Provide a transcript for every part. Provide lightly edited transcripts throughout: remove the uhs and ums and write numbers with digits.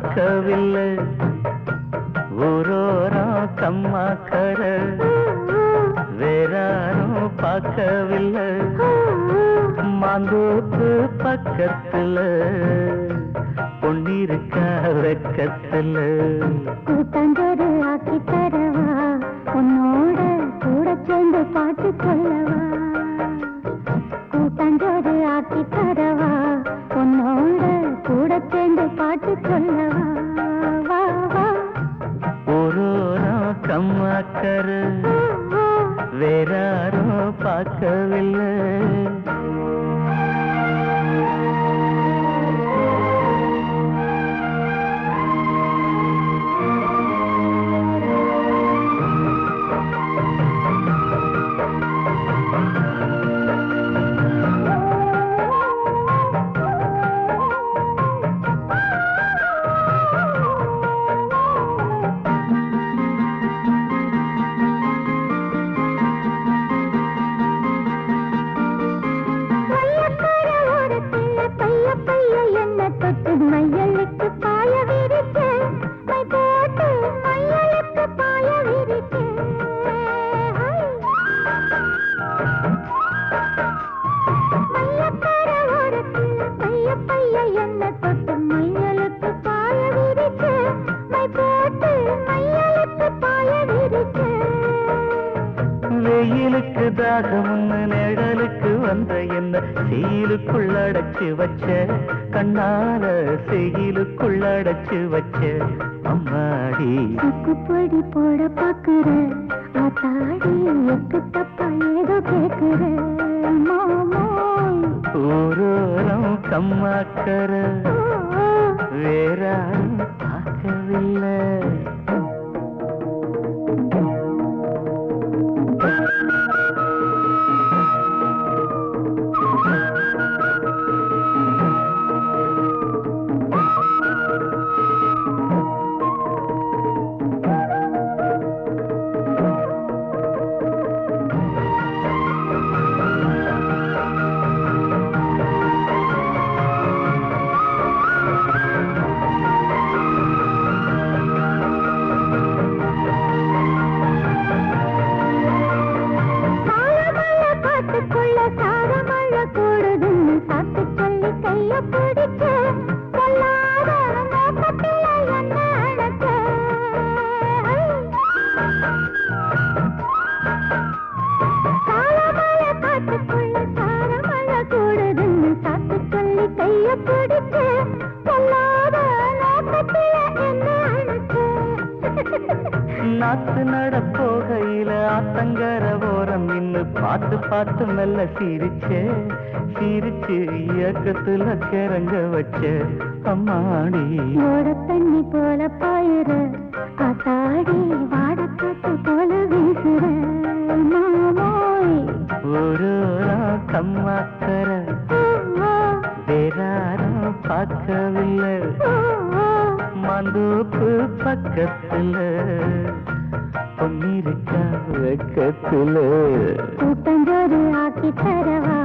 பார்க்கவில்லை ஊரோரம் கம்மாக்கர வேறாரும் பார்க்கவில்லை மாந்தோப்பு பக்கத்துல பொன்னிருக்கா வெக்கத்துல கூட்டாஞ்சோறு ஆக்கி தரவா உன்னோட கூட சேர்ந்து பாட்டு சொல்லவா கூட்டாஞ்சோறு ஆக்கி தரவா உன்னோட கூட சேர்ந்து பாட்டு சொல்லவா வா வா ஊரோரம் கம்மாக்கர வேறாரும் பார்க்கவில்லை வெயிலுக்கு தாகமுன்னு நிழலுக்கு வந்த என்ன செய்யிலுக்குள்ளடைச்சு வச்ச கண்ணால செய்யிலுக்குள்ளடைச்சு வச்ச அம்மாடி குப்படி போட பாக்குற ஆத்தாடி எக்கு தப்பா ஏதோ கேக்குற மாமோய் ஊரோரம் கம்மாக்கர வேறாரும் பார்க்கவில்லை நாத்து நட போகையில ஆத்தங்கர ஓரம் நின்னு பார்த்து பார்த்து மெல்ல சிரிச்சே சிரிச்சு இயக்கத்துல கிறங்க வச்ச அம்மாடி ஓட தண்ணி போல பாயுற ஆத்தாடி வாடக்காத்து போல வீசுற மாமோய் ஊரோரா கம்மாக்கர வேறாரும் பார்க்கவில்லை மந்தோப்பு பக்கத்துல பொன்னிருக்கா வெக்கத்துல கூட்டஞ்சோறு ஆக்கி தரவா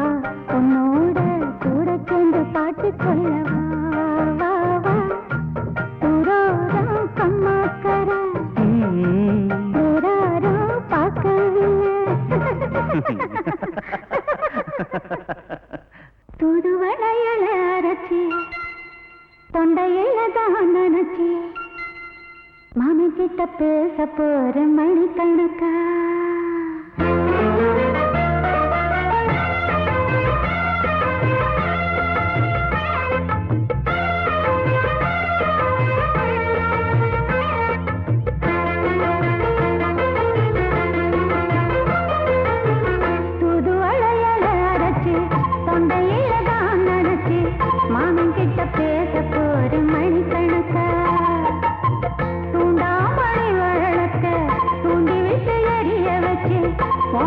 உன்னோட கூட சேர்ந்து பாட்டு சொல்லவா வா வா ஊரோரம் கம்மாக்கர வேறாரும் பார்க்கவில்லை தூதுவளையல அரைச்சி தொண்டையில தான் நினைச்சி மாமி கிட்ட பேச போற மணிக்கணக்கா தூதுவளையல அரைச்சி தொண்டையில தான் நினைச்சி மாமி கிட்ட பேச போற மணிக்கணக்கா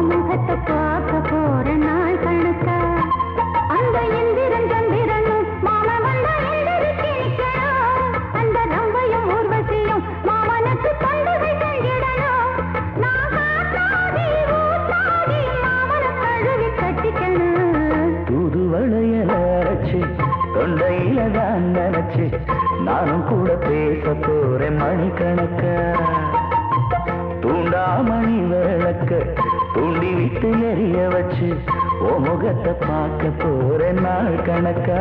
முகத்தை பார்க்க போற நாள் கணக்கா அந்த இந்திரன் சந்திரனும் மாம வந்த அந்த ரம்பையும் ஊர்வசியும் மாமனுக்கு பண்டுகை செஞ்சிடணும் மாமனை கழுவி கட்டிக்கணும் தூதுவளையல அரைச்சு தொண்டையில தான் நினைச்சு நானும் கூட மணிக்கணக்க தூண்டாமணி விளக்க தூண்டி விட்டு எரிய வச்சு ஓ முகத்தை பார்க்க போறேன் நாள் கணக்கா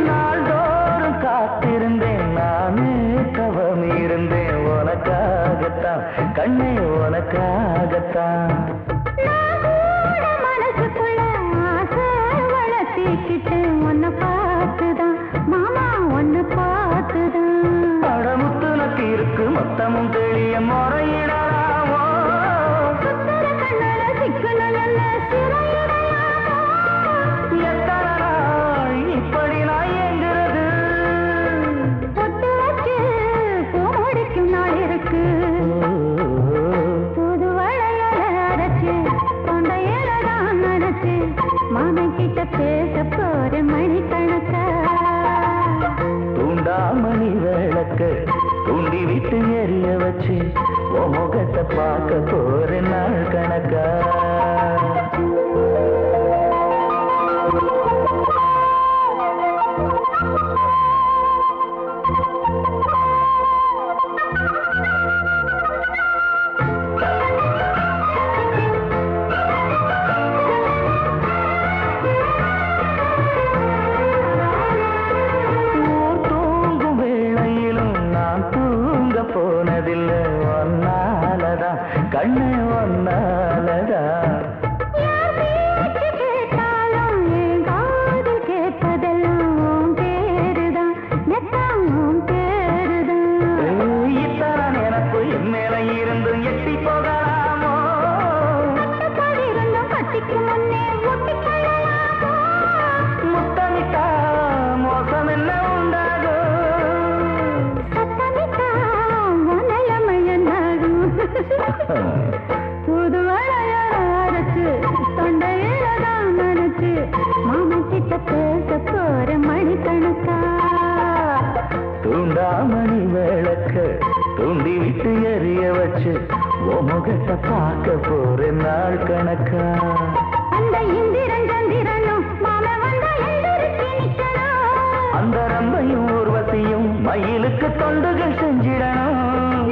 நாள்தோறும் காத்திருந்தேன் நானே தவம் இருந்தேன் உனக்காகத்தான் கண்ணே உனக்காகத்தான் மனசுக்குள்ள ஆசை வளர்த்திக்கிட்டு உன்னை பார்த்துதான் மாமா உன்னை பார்த்துதான் படமுத்து நக்கு இருக்கு மொத்தமும் தெளிய முறையிடலாமோ சுத்தர கண்ணல சிக்கனல்ல சிறையிடையாமோ எத்தனை நாள் இப்படி நான் எங்கிறது பொட்டு வச்சு பூ முடிக்கும் நாள் இருக்கு புது வளையல அரைச்சு தொண்டையில தான் நினைச்சு மாமன் கிட்ட பேச போற மணிக்கணக்கா தூண்டாமணி விளக்க தூண்டி விட்டு எரிய வச்சு ஓ முகத்தை பார்க்க போறேன் நாள் கணக்கா ஊர் தூங்கும் வேளையிலும் நான் தூங்க போனதில்லை ஒன்னாலதான் கண்ணு ஒன்னாலதான் யார் பேச்சு கேட்டாலும் என் காதில் கேட்பதெல்லாம் உன் பேருதான் நெத்தம் உன் பேருதான் இத்தனை எனக்கு என் மேல இருந்து எட்டி போகலாமோ கட்டிருந்தும் கட்டிக்கு முன்னே ஒட்டிக்கொள்ளலாமோ முத்தமிட்டா மோசம் என்ன உண்டாகும் சத்தமிட்டா மனலமயனாகும் புது வளையல அரைச்சு தொண்டையில தான் நினைச்சு மாமா கிட்ட பேச போற மணிக்கணக்கா தூண்டாமணி விளக்க தூண்டி விட்டு எரிய வச்சு ஓ முகத்தை பார்க்க போறேன் நாள் கணக்கா அந்த இந்திரன் சந்திரனும் மாமா வந்தா எந்திரிச்சு நிக்கணும் அந்த ரம்பையும் ஊர்வசியும் மயிலுக்கு தொண்டுகள் செஞ்சிடணும்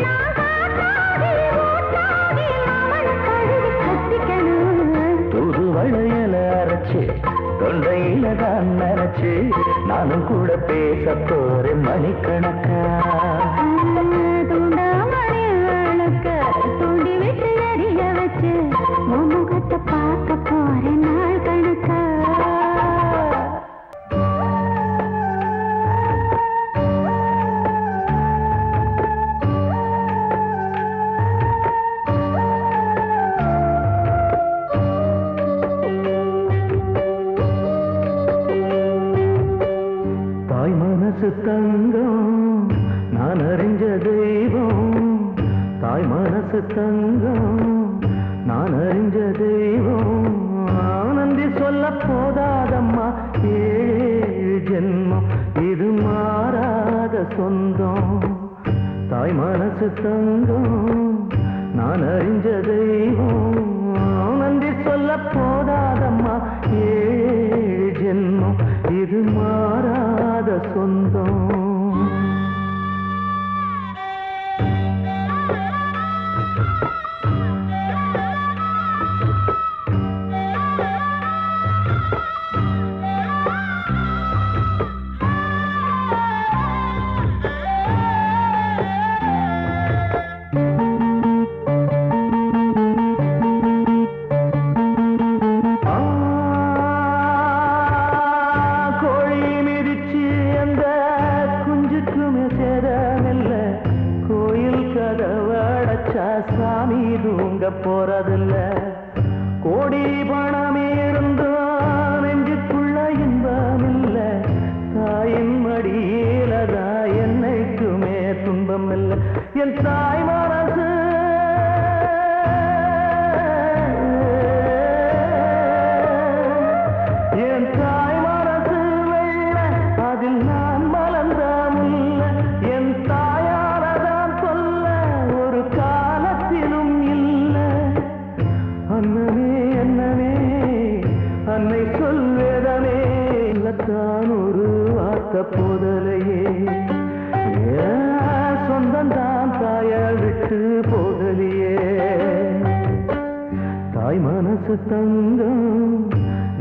நான் காத்தாடி ஊத்தாடி மாமன் கழுவி கட்டிக்கணும் புது வளையல அரைச்சு தொண்டையில தான் நினைச்சு நானும் கூட பேச போறேன் மணிக்கணக்கா தூண்டாமணி விளக்க தூண்டி விட்டு எரிய வச்சு உன் முகத்தை பார்க்க போறேன் நாள் கணக்கா தாய் மனசு தங்கம் நான் அறிஞ்ச தெய்வம் தாய் மனசு தங்கம் நான் அறிஞ்ச தெய்வம் நன்றி சொல்ல போதாதம்மா ஏழு ஜென்மம் இது மாறாத சொந்தம் தாய் மனசு தங்கம் நான் அறிஞ்ச தெய்வம் நன்றி சொல்ல போதாதம்மா ஏழு ஜென்மம் இது மாறாத சொந்தம் கோழி மிதிச்சு அந்த குஞ்சுக்குமே சேதமில்ல கோயில் கதவடைச்சா சாமி தூங்க போறதில்ல கோடி பணம் இருந்தும் நெஞ்சுக்குள்ள இன்பமில்ல தாயின் மடியிலதா என்னைக்குமே துன்பம் இல்ல என் தாய் மனசு என் தாய் மனசு வெள்ள அது அதில் நான் மலர்ந்த முல்ல என் தாயாரதான் சொல்ல ஒரு காலத்திலும் இல்லை. அண்ணனே அண்ணனே அன்னை சொல்வேதனே இல்லத்தான் ஒரு வார்த்தை போதலையே. சொந்தந்தான் தாய விட்டு போகலியே. தாய் மனசு தங்கம்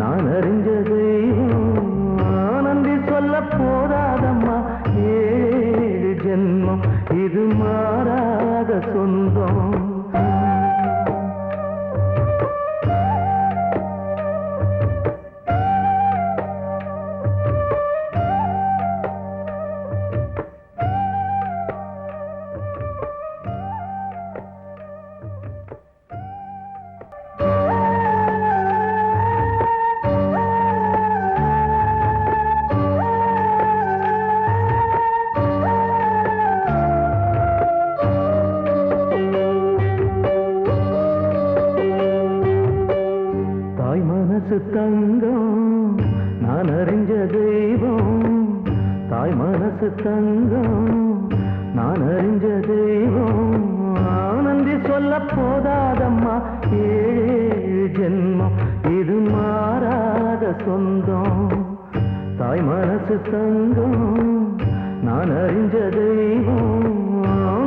நான் அறிஞ்ச தெய்வம் நன்றி சொல்ல போதாதம்மா. 7 ஜென்மம் இது மாறாத சொந்தம். மனசு தங்கம் நான் அறிஞ்ச தெய்வம். தாய் மனசு தங்கம் நான் அறிஞ்ச தெய்வம் நன்றி சொல்ல போதாதம்மா. 7 ஜென்மம் இது மாறாத சொந்தம். தாய் மனசு தங்கம் நான் அறிஞ்ச தெய்வம்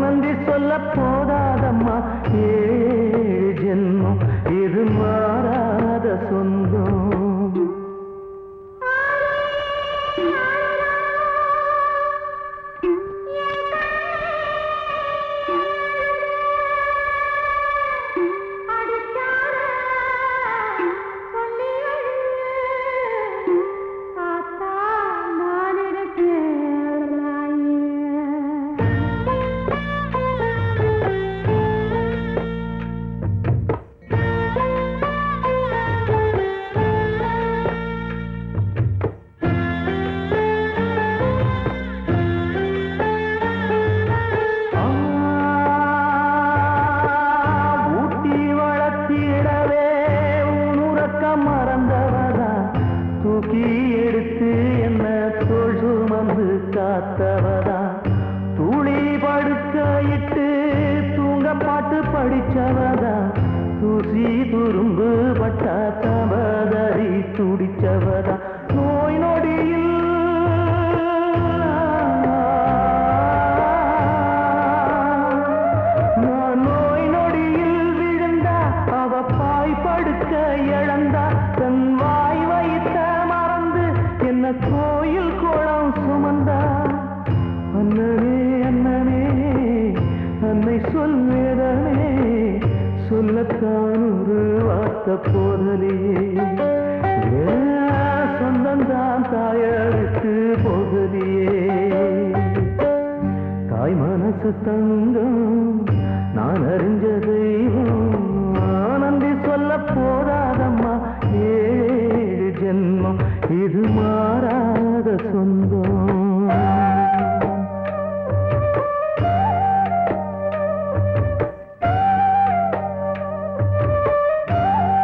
நன்றி சொல்ல போதாதம்மா. 7 ஜென்மம் இது மாறாத சொந்தம். தூக்கி எடுத்து என்ன தோள் சுமந்து காத்தவதா. தூளி படுக்க இட்டு தூங்க பாட்டு படிச்சவதா. தூசி துரும்பு பட்டா தவதறி துடிச்சவதா. நோய் நொடியில் நோய் நொடியில் விழுந்தா அவ பாய் படுக்க இழந்தா. தன் வாய் வைத்த மறந்து என்ன கோயில் குளம் சுமந்தா. அண்ணனே அண்ணனே அன்னை சொல்வேதனே சொல்லத்தான் ஒரு வார்த்தை போதலியே. சொந்தந்தான் தாய விட்டு போகலியே. தாய் மனசு தங்கம் நான் அறிஞ்ச தெய்வம் நன்றி சொல்ல போதாதம்மா. 7 ஜென்மம் இது மாறாத சொந்தம்.